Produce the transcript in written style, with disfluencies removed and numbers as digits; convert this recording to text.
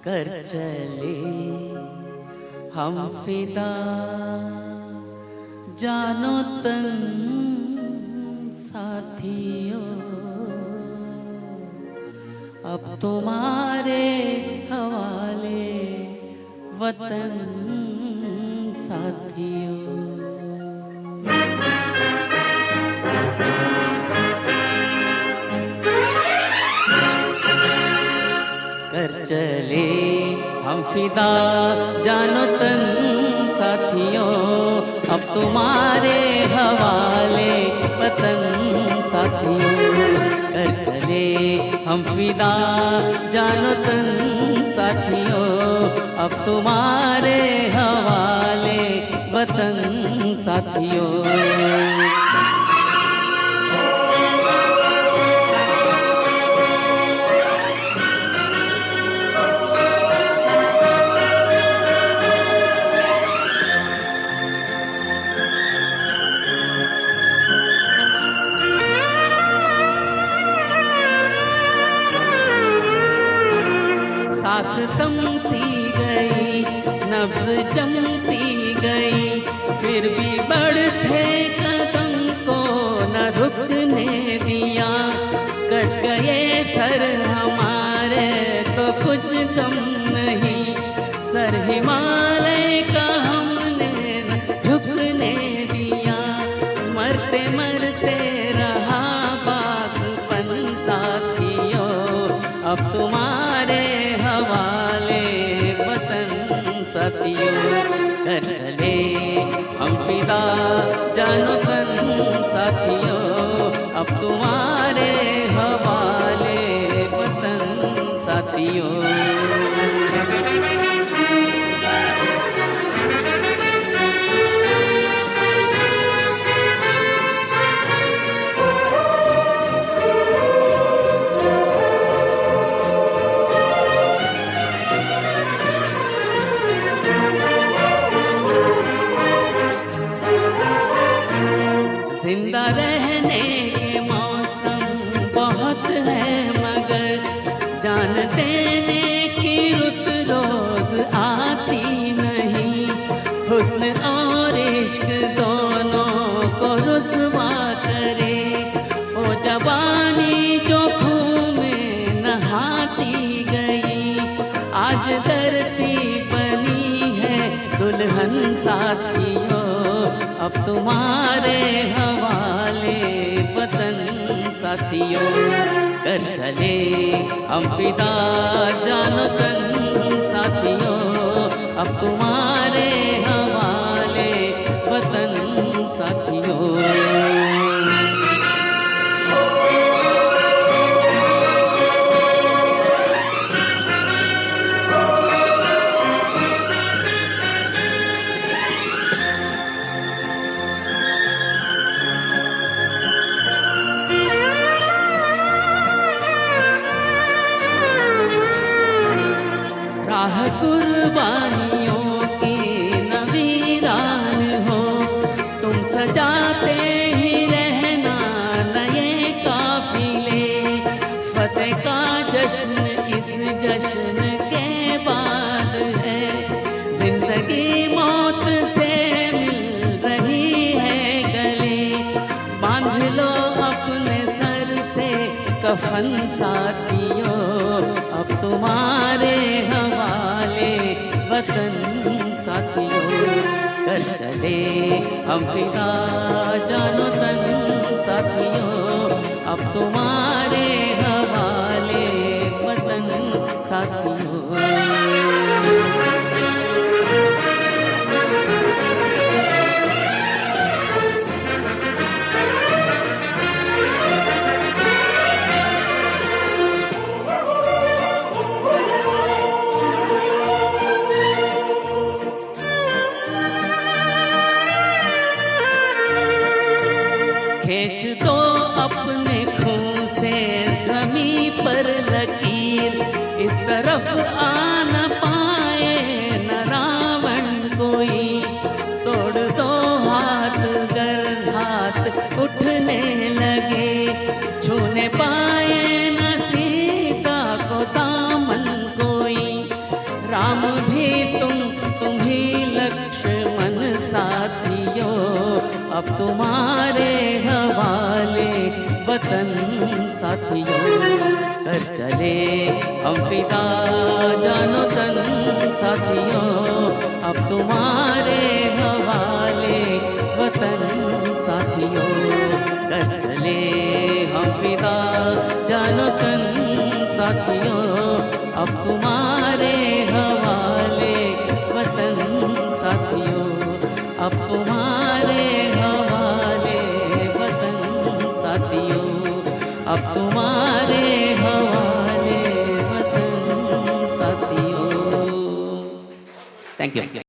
कर चले हम फिदा, जानो तन साथियों, अब तुम्हारे हवाले वतन साथियों। कर चले हम फिदा, जानो तन साथियों, अब तुम्हारे हवाले वतन साथियों। कर चले हम फिदा, जानो तन साथियों, अब तुम्हारे हवाले वतन साथियों। सांस थमती गई, नब्ज जमती गई, फिर भी बढ़ते कदम को न रुकने दिया। कट गए सर हमारे तो कुछ गम नहीं, सर हिमालय का हमने न झुकने दिया। मरते मरते रहा बागपन साथियों, अब तुम्हारे हवाले वतन साथियों। कर चले हम फिदा, जानो तन साथियों, अब तुम्हारे हवाले वतन साथियों। जिंदा रहने के मौसम बहुत है, मगर जान देने की रुत रोज आती नहीं। हुस्न और इश्क दोनों को रुसवा करे, ओ जवानी जो खून में नहाती गई। आज धरती बनी है दुल्हन साथियों, अब तुम्हारे हवाले वतन साथियों। कर चले हम फिदा, जानो तन साथियों, अब तुम्हारे हवाले वतन साथियों। राह कुर्बानियों की नवीरान हो, तुम सजाते ही रहना नए काफिले। फतेह का जश्न इस जश्न के बाद है, जिंदगी मौत से मिल रही है गले। बांध लो अपने सर से कफन साथियों, अब तुम्हारे हवाले वतन साथियों। कर चले हम फिदा, जानो तन साथियों, अब तुम्हारे हवाले वतन साथियों। खींच दो अपने खून से ज़मीं पर लकीर, इस तरफ आ न पाए न रावण कोई। तोड़ दो हाथ गर हाथ उठने लगे, छूने पाए न सीता को दामन कोई। अब तुम्हारे हवाले वतन साथियों, कर चले हम फिदा जानो तन साथियों, अब तुम्हारे हवाले वतन साथियों, कर चले हम फिदा जानो तन साथियों, अब तुम्हारे हवाले वतन साथियों, अब तुम्हारे हवाले वतन साथियों, अब तुम्हारे हवाले वतन साथियों। Thank you.